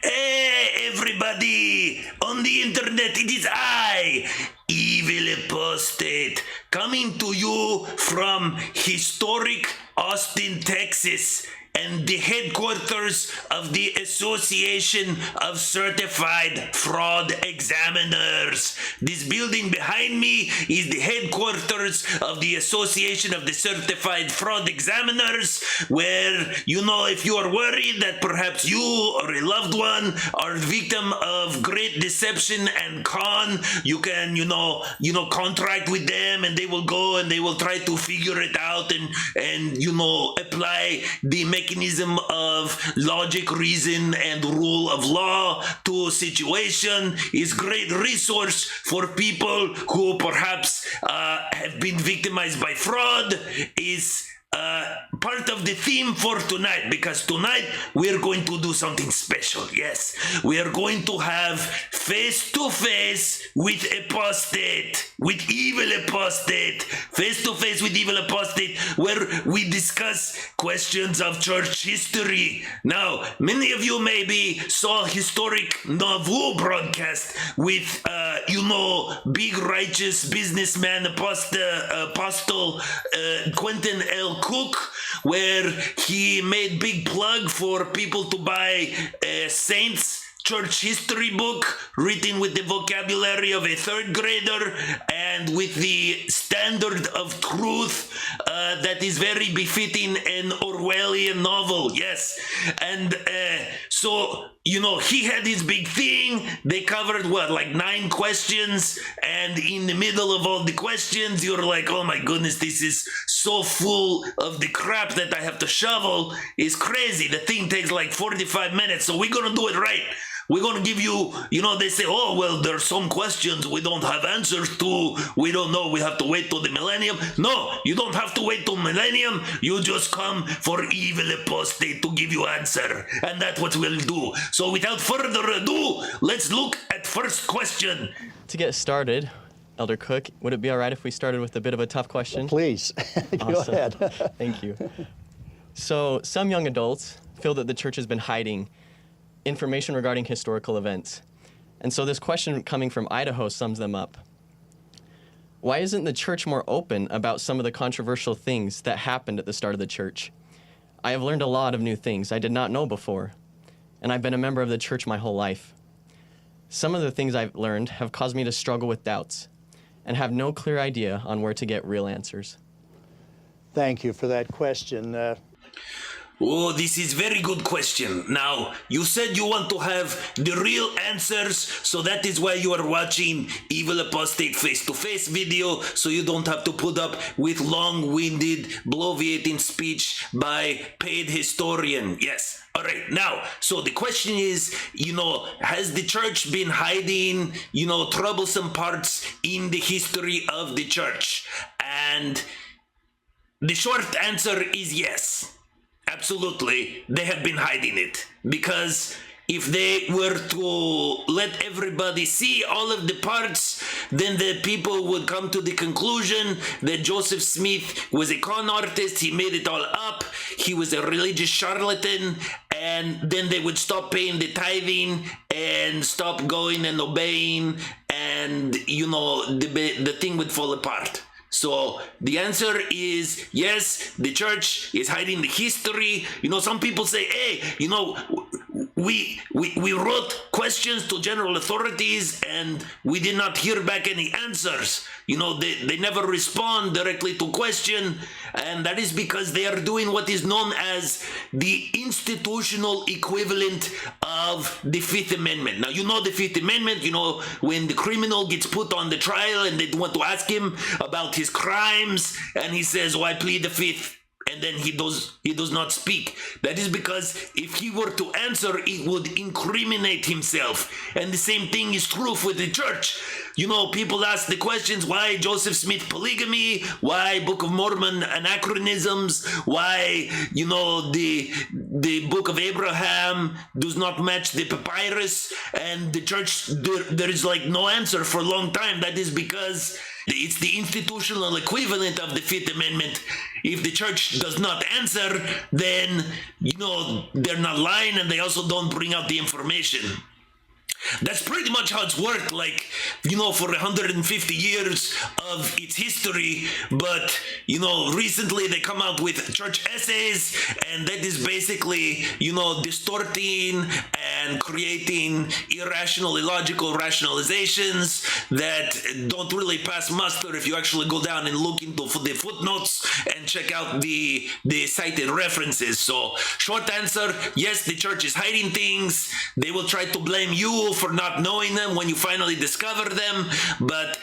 Hey, everybody! On the internet, it is I, Evil Apostate, coming to you from historic Austin, Texas, and the headquarters of the Association of Certified Fraud Examiners. This building behind me is the headquarters of the Association of the Certified Fraud Examiners, where, if you are worried that perhaps you or a loved one are victim of great deception and con, you can, contract with them, and they will go and they will try to figure it out and apply the mechanism of logic, reason, and rule of law to a situation. Is great resource for people who perhaps have been victimized by fraud. Is part of the theme for tonight, because tonight we are going to do something special. Yes, we are going to have face-to-face with Apostate, with Evil Apostate, face-to-face with Evil Apostate, where we discuss questions of church history. Now, many of you maybe saw historic Nauvoo broadcast with, big righteous businessman Apostle Quentin L. Cook, where he made big plug for people to buy Saints church history book written with the vocabulary of a third grader and with the standard of truth that is very befitting an Orwellian novel. Yes. And so he had his big thing. They covered 9 questions, and in the middle of all the questions, you're like, oh my goodness, this is so full of the crap that I have to shovel. It's crazy. The thing takes 45 minutes, so we're gonna do it right. We're going to give you, they say, oh, well, there's some questions we don't have answers to. We don't know. We have to wait till the millennium. No, you don't have to wait till millennium. You just come for Evil Apostate to give you answer. And that's what we'll do. So without further ado, let's look at first question. To get started, Elder Cook, would it be all right if we started with a bit of a tough question? Please, go ahead. Thank you. So some young adults feel that the church has been hiding information regarding historical events. And so this question coming from Idaho sums them up. Why isn't the church more open about some of the controversial things that happened at the start of the church? I have learned a lot of new things I did not know before, and I've been a member of the church my whole life. Some of the things I've learned have caused me to struggle with doubts and have no clear idea on where to get real answers. Thank you for that question. Oh, this is very good question. Now, you said you want to have the real answers, so that is why you are watching Evil Apostate face-to-face video, so you don't have to put up with long-winded, bloviating speech by paid historian. Yes. All right. Now, so the question is, has the church been hiding, troublesome parts in the history of the church? And the short answer is yes. Absolutely, they have been hiding it, because if they were to let everybody see all of the parts, then the people would come to the conclusion that Joseph Smith was a con artist. He made it all up. He was a religious charlatan, and then they would stop paying the tithing and stop going and obeying, and the thing would fall apart. So the answer is yes, the church is hiding the history. Some people say, hey, we wrote questions to general authorities and we did not hear back any answers. They never respond directly to question, and that is because they are doing what is known as the institutional equivalent of the Fifth Amendment. Now, the Fifth Amendment, when the criminal gets put on the trial and they want to ask him about his crimes, and he says, I plead the Fifth. And then he does not speak. That is because if he were to answer, it would incriminate himself. And the same thing is true for the church. People ask the questions, why Joseph Smith polygamy? Why Book of Mormon anachronisms? Why, the Book of Abraham does not match the papyrus? And the church, there is no answer for a long time. That is because it's the institutional equivalent of the Fifth Amendment. If the church does not answer, then, they're not lying, and they also don't bring out the information. That's pretty much how it's worked, for 150 years of its history. But, recently they come out with church essays, and that is basically, distorting and creating irrational, illogical rationalizations that don't really pass muster if you actually go down and look into the footnotes and check out the cited references. So, short answer, yes, the church is hiding things. They will try to blame you for not knowing them when you finally discover them, but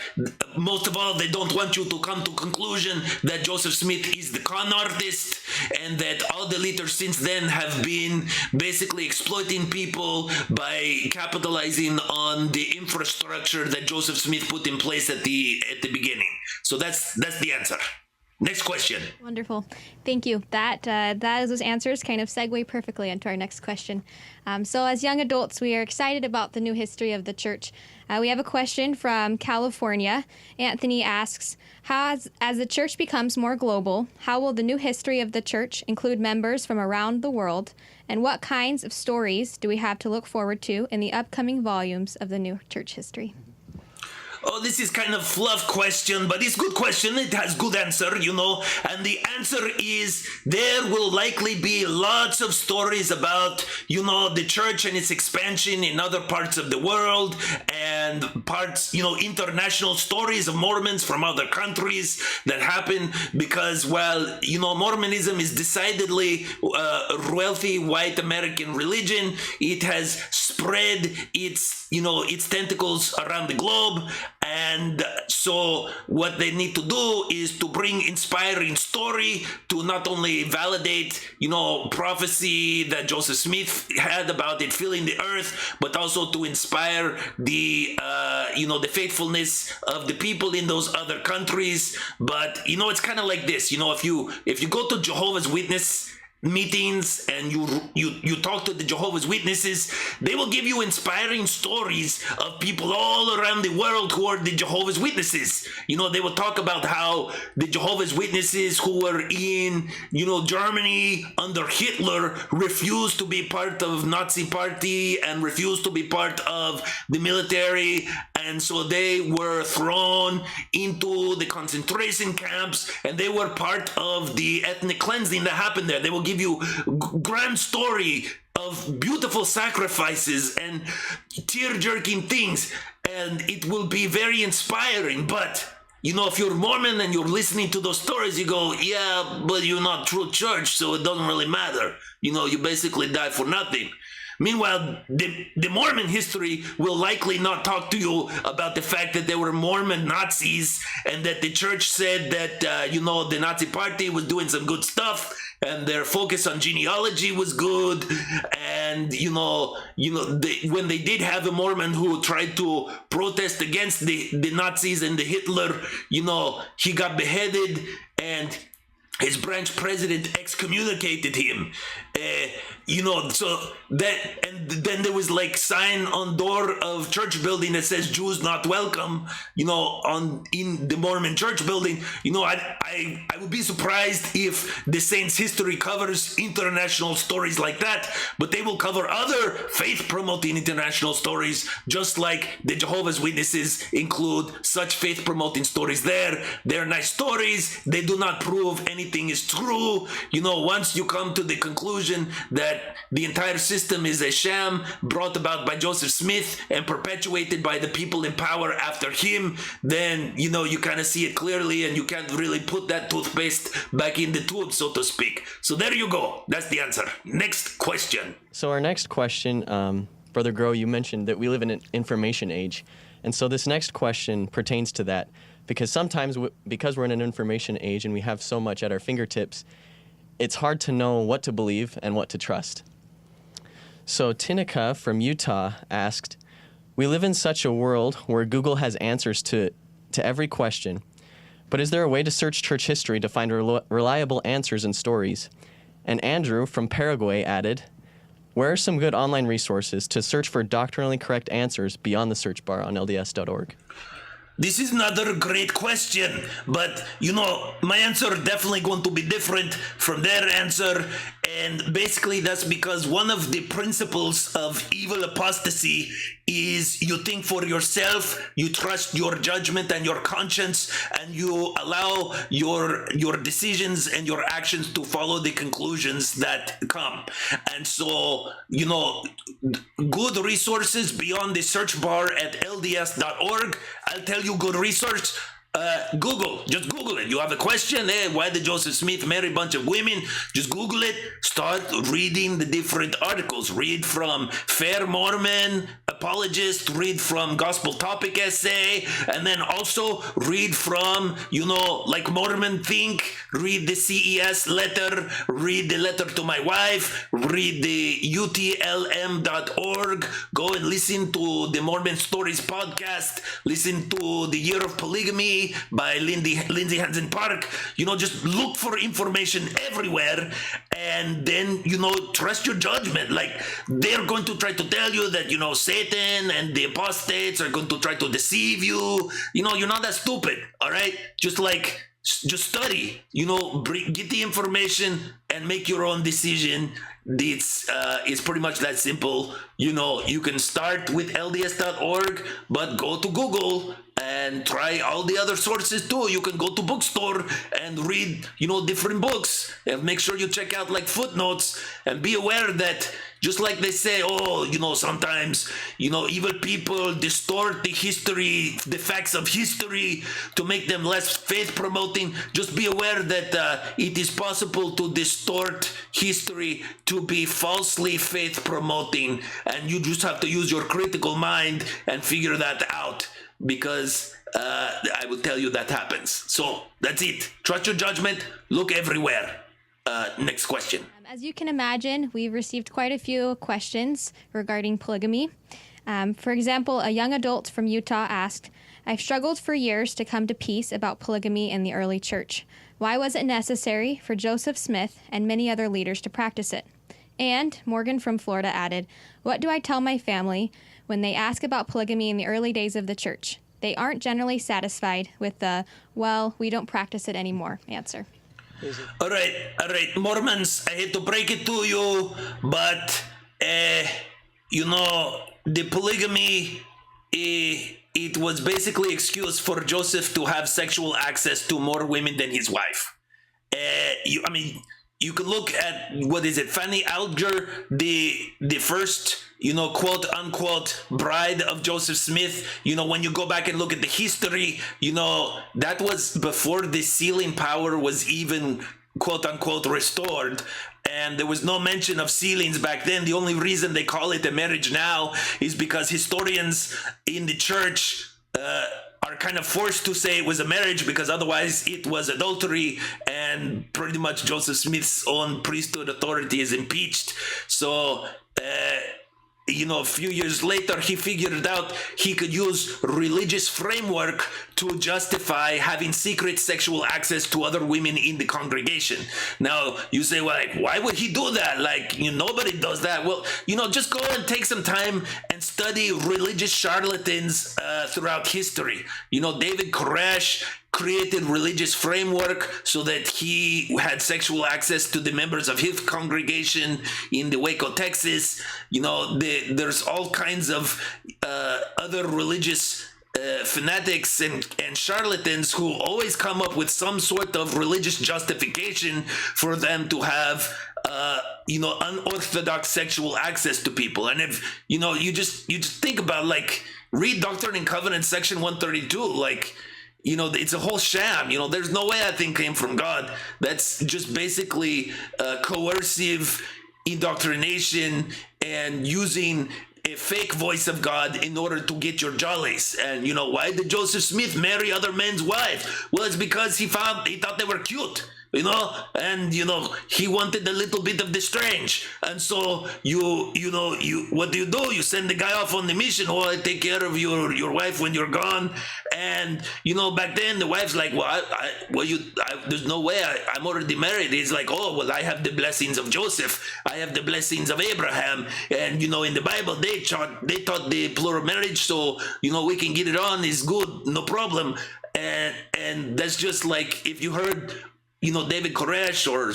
most of all, they don't want you to come to conclusion that Joseph Smith is the con artist, and that all the leaders since then have been basically exploiting people by capitalizing on the infrastructure that Joseph Smith put in place at the beginning. So that's the answer. Next question. Wonderful. Thank you. Those answers kind of segue perfectly into our next question. So as young adults, we are excited about the new history of the church. We have a question from California. Anthony asks, as the church becomes more global, how will the new history of the church include members from around the world? And what kinds of stories do we have to look forward to in the upcoming volumes of the new church history? Oh, this is kind of fluff question, but it's a good question. It has good answer, and the answer is there will likely be lots of stories about, the church and its expansion in other parts of the world, and international stories of Mormons from other countries that happen because, Mormonism is decidedly a wealthy white American religion. It has spread its tentacles around the globe. And so what they need to do is to bring inspiring story to not only validate, prophecy that Joseph Smith had about it filling the earth, but also to inspire the faithfulness of the people in those other countries. But, it's kind of like this, if you go to Jehovah's Witness meetings and you talk to the Jehovah's Witnesses, they will give you inspiring stories of people all around the world who are the Jehovah's Witnesses. They will talk about how the Jehovah's Witnesses who were in, Germany under Hitler refused to be part of Nazi party and refused to be part of the military, and so they were thrown into the concentration camps, and they were part of the ethnic cleansing that happened there. They will give you grand story of beautiful sacrifices and tear-jerking things, and it will be very inspiring. But if you're Mormon and you're listening to those stories, you go, yeah, but you're not true church, so it doesn't really matter. You basically die for nothing. Meanwhile, the Mormon history will likely not talk to you about the fact that there were Mormon Nazis and that the church said that, the Nazi party was doing some good stuff and their focus on genealogy was good. And, when they did have a Mormon who tried to protest against the Nazis and the Hitler, he got beheaded and his branch president excommunicated him. So that, and then there was sign on door of church building that says Jews not welcome, in the Mormon church building. I would be surprised if the Saints history covers international stories like that, but they will cover other faith promoting international stories, just like the Jehovah's Witnesses include such faith promoting stories there. They're nice stories. They do not prove anything is true. Once you come to the conclusion that the entire system is a sham brought about by Joseph Smith and perpetuated by the people in power after him, then, you kind of see it clearly and you can't really put that toothpaste back in the tube, so to speak. So there you go. That's the answer. Next question. So our next question, Brother Grow, you mentioned that we live in an information age. And so this next question pertains to that, because sometimes because we're in an information age and we have so much at our fingertips, it's hard to know what to believe and what to trust. So Tinica from Utah asked, we live in such a world where Google has answers to every question, but is there a way to search church history to find reliable answers and stories? And Andrew from Paraguay added, where are some good online resources to search for doctrinally correct answers beyond the search bar on LDS.org? This is another great question, but my answer definitely going to be different from their answer. And basically, that's because one of the principles of evil apostasy is you think for yourself, you trust your judgment and your conscience, and you allow your decisions and your actions to follow the conclusions that come. And so, good resources beyond the search bar at lds.org. I'll tell you good research. Just Google it. You have a question, why did Joseph Smith marry a bunch of women? Just Google it. Start reading the different articles. Read from Fair Mormon Apologist, read from Gospel Topic Essay, and then also read from, like Mormon Think, read the CES letter, read the letter to my wife, read the utlm.org, go and listen to the Mormon Stories podcast, listen to The Year of Polygamy by Lindsay Hansen Park. Just look for information everywhere, and then trust your judgment. Like, they're going to try to tell you that Satan and the apostates are going to try to deceive you. You're not that stupid. All right, just study. Get the information and make your own decision. It's pretty much that simple. You can start with lds.org, but go to Google and try all the other sources too. You can go to bookstore and read, different books, and make sure you check out like footnotes, and be aware that just like they say, sometimes, evil people distort the history, the facts of history to make them less faith promoting. Just be aware that it is possible to distort history to be falsely faith promoting, and you just have to use your critical mind and figure that out, because I will tell you that happens. So that's it. Trust your judgment. Look everywhere. Next question. As you can imagine, we've received quite a few questions regarding polygamy. For example, a young adult from Utah asked, I've struggled for years to come to peace about polygamy in the early church. Why was it necessary for Joseph Smith and many other leaders to practice it? And Morgan from Florida added, what do I tell my family when they ask about polygamy in the early days of the church? They aren't generally satisfied with the, well, we don't practice it anymore answer. All right, Mormons, I hate to break it to you, but, the polygamy, it was basically excuse for Joseph to have sexual access to more women than his wife. You could look at, Fanny Alger, the first, quote unquote, bride of Joseph Smith. When you go back and look at the history, that was before the sealing power was even, quote unquote, restored. And there was no mention of sealings back then. The only reason they call it a marriage now is because historians in the church are kind of forced to say it was a marriage, because otherwise it was adultery, and pretty much Joseph Smith's own priesthood authority is impeached. So, a few years later, he figured out he could use religious framework to justify having secret sexual access to other women in the congregation. Now, you say, well, why would he do that? Nobody does that. Well, just go and take some time and study religious charlatans throughout history. David Koresh created religious framework so that he had sexual access to the members of his congregation in the Waco, Texas. There's all kinds of other religious fanatics and charlatans who always come up with some sort of religious justification for them to have unorthodox sexual access to people. And if you just think about, read Doctrine and Covenants section 132, it's a whole sham. There's no way that thing came from God. That's just basically coercive indoctrination and using a fake voice of God in order to get your jollies. And why did Joseph Smith marry other men's wives? Well, it's because he thought they were cute. you know, and you know he wanted a little bit of the strange, and so you know what do? You send the guy off on the mission. Oh, I take care of your wife when you're gone, and you know back then the wife's like, well, there's no way, I'm already married. He's like, oh well, I have the blessings of Joseph, I have the blessings of Abraham, and you know in the Bible they taught the plural marriage, so you know we can get it on. Is good, no problem, and that's just like if you heard, you know, David Koresh or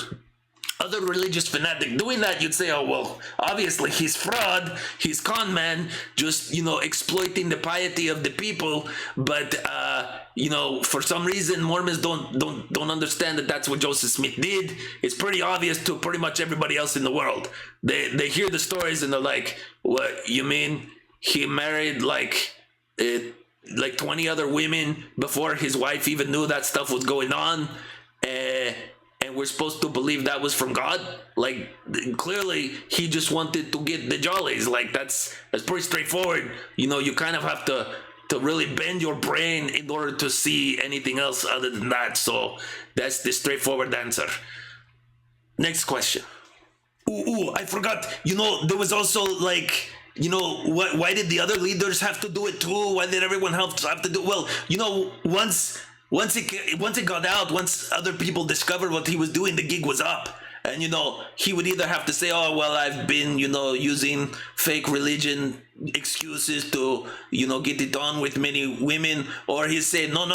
other religious fanatic doing that, you'd say, oh, well, obviously he's fraud, he's con man, just, you know, exploiting the piety of the people. But, you know, for some reason, Mormons don't understand that that's what Joseph Smith did. It's pretty obvious to pretty much everybody else in the world. They hear the stories and they're like, what, you mean he married like 20 other women before his wife even knew that stuff was going on? And we're supposed to believe that was from God? Like, clearly he just wanted to get the jollies. Like, that's pretty straightforward. You know, you kind of have to really bend your brain in order to see anything else other than that. So that's the straightforward answer. Next question. Ooh, I forgot. You know, there was also like, you know, why did the other leaders have to do it too? Why did everyone have to do? Well, you know, once it got out, once other people discovered what he was doing, the gig was up. And, you know, he would either have to say, oh, well, I've been, you know, using fake religion excuses to, you know, get it on with many women, or he'd say, no,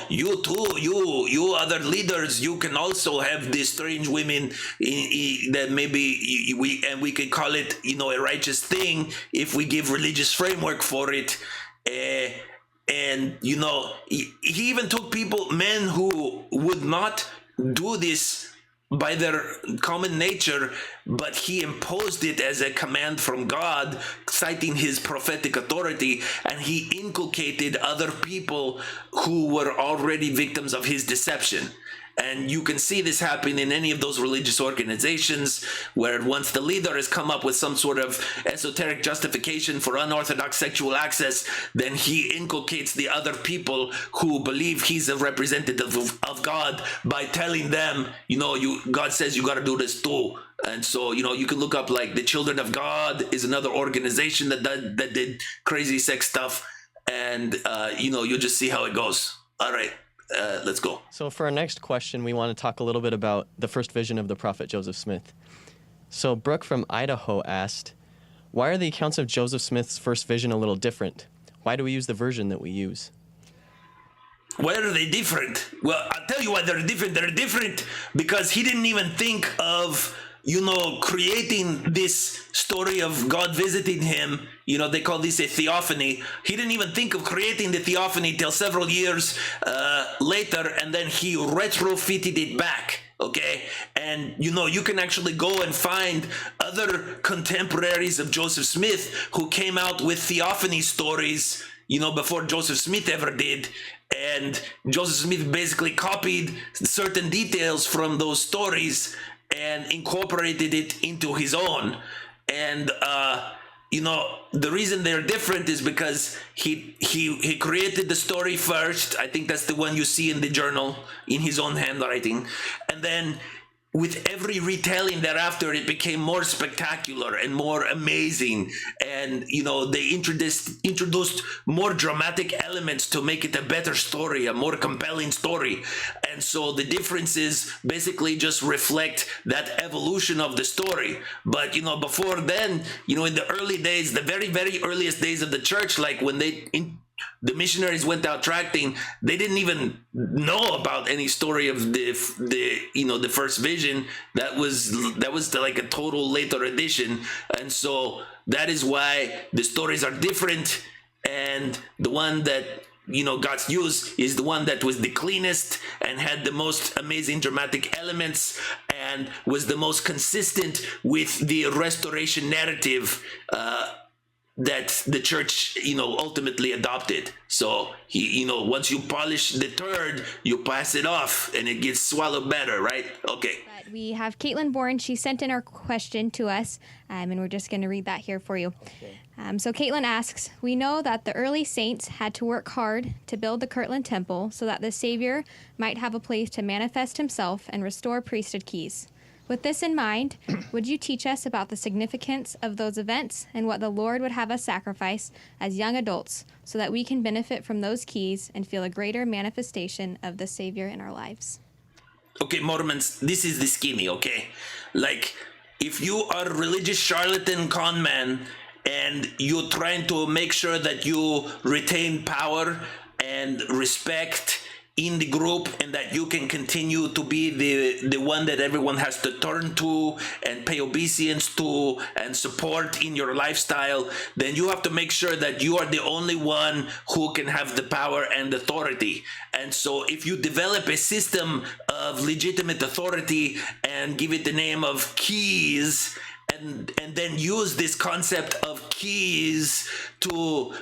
you too, you other leaders, you can also have these strange women that maybe we can call it, you know, a righteous thing if we give religious framework for it. And, you know, he even took men who would not do this by their common nature, but he imposed it as a command from God, citing his prophetic authority, and he inculcated other people who were already victims of his deception. And you can see this happen in any of those religious organizations where once the leader has come up with some sort of esoteric justification for unorthodox sexual access, then he inculcates the other people who believe he's a representative of God by telling them, you know, God says you got to do this too. And so, you know, you can look up like the Children of God is another organization that did crazy sex stuff. And, you know, you'll just see how it goes. All right. Let's go. So for our next question, we want to talk a little bit about the first vision of the prophet Joseph Smith. So Brooke from Idaho asked, why are the accounts of Joseph Smith's first vision a little different? Why do we use the version that we use? Why are they different? Well, I'll tell you why they're different. They're different because he didn't even think of, you know, creating this story of God visiting him. You know, they call this a theophany. He didn't even think of creating the theophany till several years later, and then he retrofitted it back. Okay, and you know, you can actually go and find other contemporaries of Joseph Smith who came out with theophany stories, you know, before Joseph Smith ever did. And Joseph Smith basically copied certain details from those stories and incorporated it into his own. And you know, the reason they're different is because he created the story first. I think that's the one you see in the journal in his own handwriting, and then with every retelling thereafter, it became more spectacular and more amazing. And, you know, they introduced more dramatic elements to make it a better story, a more compelling story. And so the differences basically just reflect that evolution of the story. But, you know, before then, you know, in the early days, the very, very earliest days of the church, like when the missionaries went out tracting, they didn't even know about any story of the you know, the first vision. That was like a total later addition. And so that is why the stories are different, and the one that, you know, God's used is the one that was the cleanest and had the most amazing dramatic elements and was the most consistent with the restoration narrative that the church, ultimately adopted. So, once you polish the turd, you pass it off and it gets swallowed better, right? Okay. But we have Caitlin Bourne. She sent in our question to us, and we're just going to read that here for you. Okay. So Caitlin asks, we know that the early saints had to work hard to build the Kirtland Temple so that the Savior might have a place to manifest himself and restore priesthood keys. With this in mind, would you teach us about the significance of those events and what the Lord would have us sacrifice as young adults so that we can benefit from those keys and feel a greater manifestation of the Savior in our lives? Okay, Mormons, this is the skinny, okay? Like, if you are a religious charlatan con man and you're trying to make sure that you retain power and respect in the group and that you can continue to be the one that everyone has to turn to and pay obeisance to and support in your lifestyle, then you have to make sure that you are the only one who can have the power and authority. And so if you develop a system of legitimate authority and give it the name of keys, and then use this concept of keys to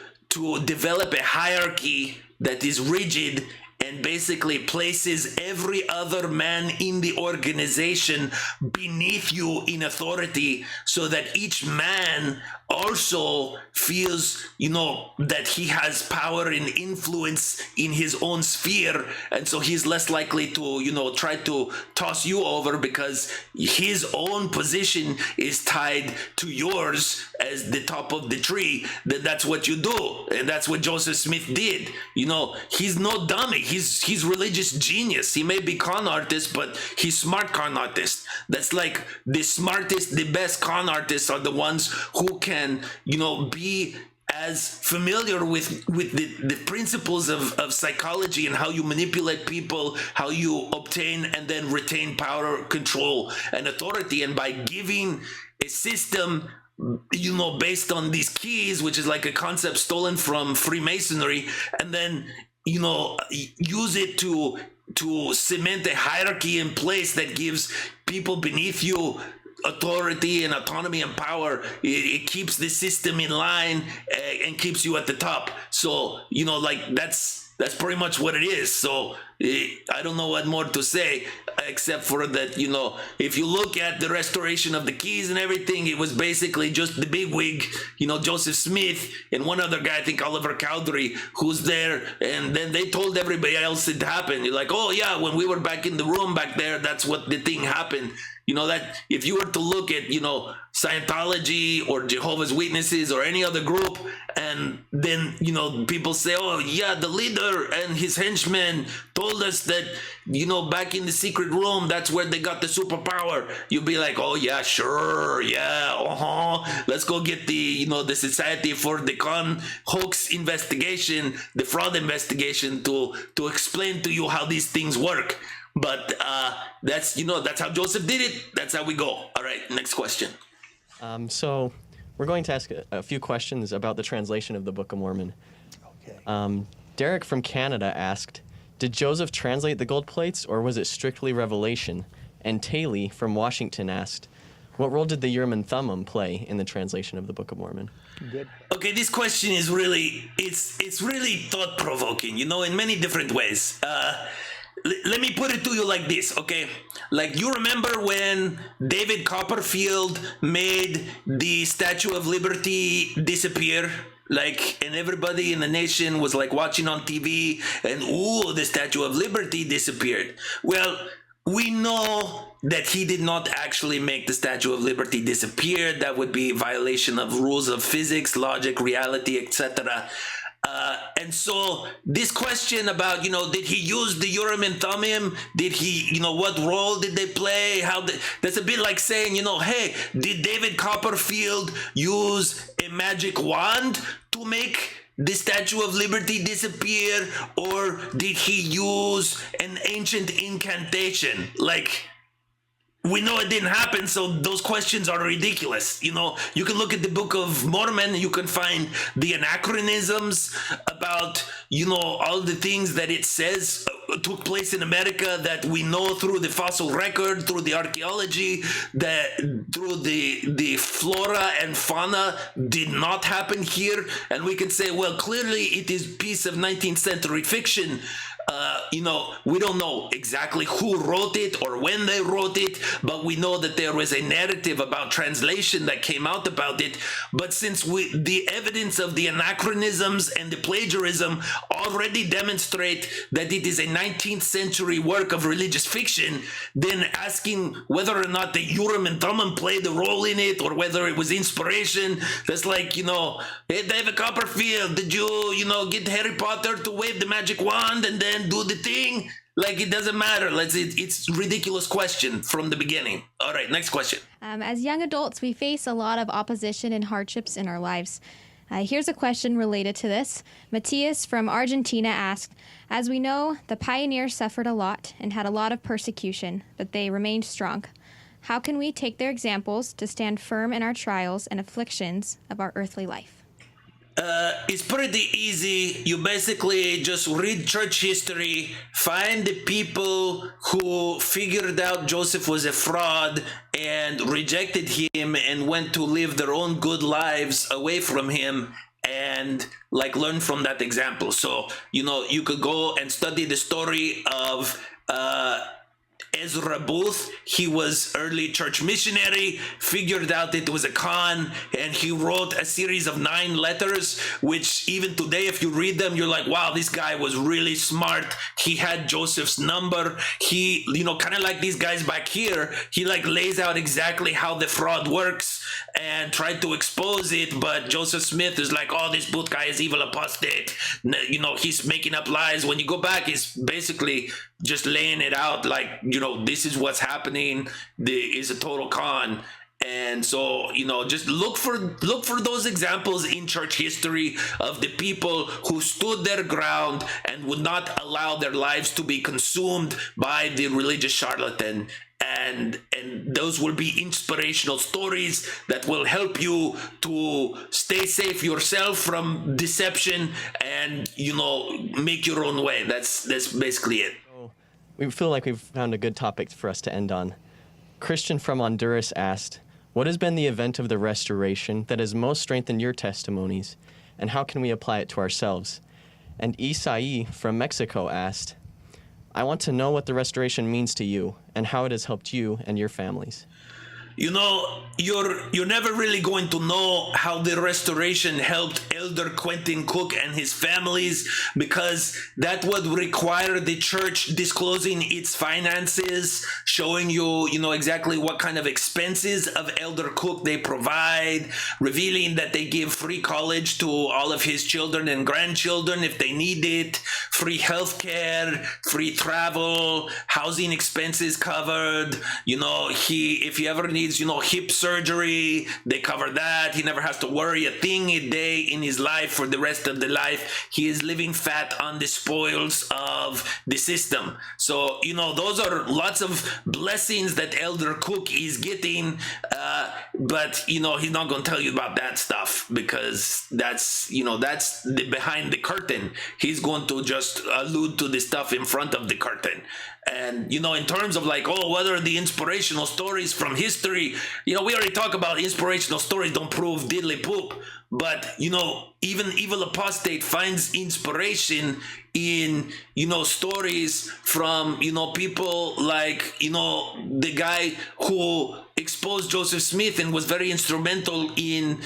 develop a hierarchy that is rigid and basically places every other man in the organization beneath you in authority, so that each man also feels, that he has power and influence in his own sphere. And so he's less likely to, try to toss you over because his own position is tied to yours as the top of the tree. That's what you do. And that's what Joseph Smith did. He's no dummy. He's religious genius. He may be con artist, but he's smart con artist. That's like the smartest, the best con artists are the ones who can, be as familiar with the principles of psychology and how you manipulate people, how you obtain and then retain power, control, and authority. And by giving a system, based on these keys, which is like a concept stolen from Freemasonry, and then, use it to cement a hierarchy in place that gives people beneath you authority and autonomy and power. It keeps the system in line and keeps you at the top. So, that's pretty much what it is. So I don't know what more to say, except for that, if you look at the restoration of the keys and everything, it was basically just the bigwig, Joseph Smith and one other guy, I think Oliver Cowdery, who's there. And then they told everybody else it happened. You're like, oh yeah, when we were back in the room back there, that's what the thing happened. That if you were to look at, Scientology or Jehovah's Witnesses or any other group, and then, people say, oh yeah, the leader and his henchmen told us that, back in the secret room, that's where they got the superpower. You'd be like, oh yeah, sure. Yeah. Let's go get the, the Society for the Con Hoax investigation, the fraud investigation to explain to you how these things work. But that's how Joseph did it. That's how we go. All right, next question. So we're going to ask a few questions about the translation of the Book of Mormon. Okay. Derek from Canada asked, did Joseph translate the gold plates, or was it strictly revelation? And Taylor from Washington asked, what role did the Urim and Thummim play in the translation of the Book of Mormon? Good. Okay, this question is really, it's really thought-provoking, in many different ways. Let me put it to you like this, okay? Like, you remember when David Copperfield made the Statue of Liberty disappear? Like, and everybody in the nation was like watching on TV, and ooh, the Statue of Liberty disappeared. Well, we know that he did not actually make the Statue of Liberty disappear. That would be a violation of rules of physics, logic, reality, etc. And so this question about, did he use the Urim and Thummim? Did he, what role did they play? That's a bit like saying, hey, did David Copperfield use a magic wand to make the Statue of Liberty disappear? Or did he use an ancient incantation? Like, we know it didn't happen, so those questions are ridiculous. You can look at the Book of Mormon, you can find the anachronisms about, all the things that it says took place in America that we know through the fossil record, through the archaeology, that through the flora and fauna did not happen here. And we can say, well, clearly it is a piece of 19th century fiction. We don't know exactly who wrote it or when they wrote it, but we know that there was a narrative about translation that came out about it. But since the evidence of the anachronisms and the plagiarism already demonstrate that it is a 19th century work of religious fiction, then asking whether or not the Urim and Thummim played a role in it or whether it was inspiration, that's like, hey, David Copperfield, did you, get Harry Potter to wave the magic wand and then do the thing? Like, it doesn't matter. It's a ridiculous question from the beginning. All right, next question. As young adults, we face a lot of opposition and hardships in our lives. Here's a question related to this. Matthias from Argentina asked, as we know, the pioneers suffered a lot and had a lot of persecution, but they remained strong. How can we take their examples to stand firm in our trials and afflictions of our earthly life? It's pretty easy. You basically just read church history, find the people who figured out Joseph was a fraud and rejected him and went to live their own good lives away from him, and learn from that example. So, you could go and study the story of Ezra Booth. He was early church missionary, figured out that it was a con, and he wrote a series of 9 letters, which even today, if you read them, you're like, wow, this guy was really smart. He had Joseph's number. He, kind of like these guys back here, he lays out exactly how the fraud works and tried to expose it. But Joseph Smith is like, oh, this Booth guy is evil apostate. He's making up lies. When you go back, it's basically just laying it out this is what's happening. Is a total con. And so, just look for those examples in church history of the people who stood their ground and would not allow their lives to be consumed by the religious charlatan. And those will be inspirational stories that will help you to stay safe yourself from deception and, make your own way. That's basically it. We feel like we've found a good topic for us to end on. Christian from Honduras asked, what has been the event of the restoration that has most strengthened your testimonies, and how can we apply it to ourselves? And Isai from Mexico asked, I want to know what the restoration means to you and how it has helped you and your families. You're never really going to know how the restoration helped Elder Quentin Cook and his families, because that would require the church disclosing its finances, showing you, exactly what kind of expenses of Elder Cook they provide, revealing that they give free college to all of his children and grandchildren if they need it, free health care, free travel, housing expenses covered. If he ever needs, hip surgery, they cover that. He never has to worry a thing a day in his life for the rest of the life. He is living fat on the spoils of the system. So, those are lots of blessings that Elder Cook is getting, but, he's not going to tell you about that stuff because that's the behind the curtain. He's going to just allude to the stuff in front of the curtain. And, in terms of what are the inspirational stories from history? We already talk about inspirational stories don't prove diddly poop. But, even Evil Apostate finds inspiration in, stories from, people like, the guy who exposed Joseph Smith and was very instrumental in,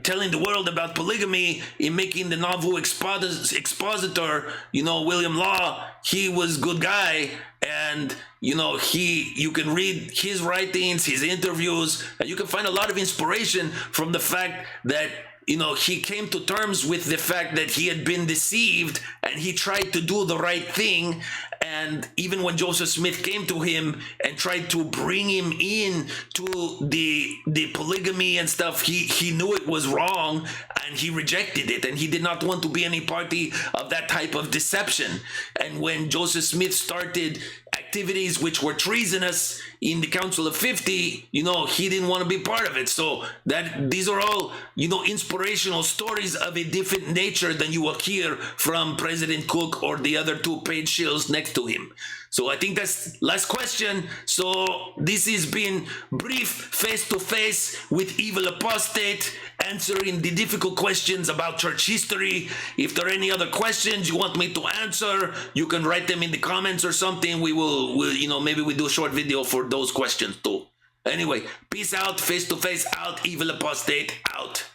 telling the world about polygamy, in making the novel expositor, William Law. He was a good guy, and you can read his writings, his interviews, and you can find a lot of inspiration from the fact that he came to terms with the fact that he had been deceived and he tried to do the right thing. And even when Joseph Smith came to him and tried to bring him in to the polygamy and stuff, he knew it was wrong and he rejected it, and he did not want to be any party of that type of deception. And when Joseph Smith started activities which were treasonous, in the Council of 50, you know, he didn't want to be part of it. So that these are all, you know, inspirational stories of a different nature than you will hear from President Cook or the other two paid shills next to him. So I think that's last question. So this has been brief face-to-face with Evil Apostate, answering the difficult questions about church history. If there are any other questions you want me to answer, you can write them in the comments or something. We'll you know, maybe we do a short video for those questions too. Anyway, peace out, face-to-face out, Evil Apostate out.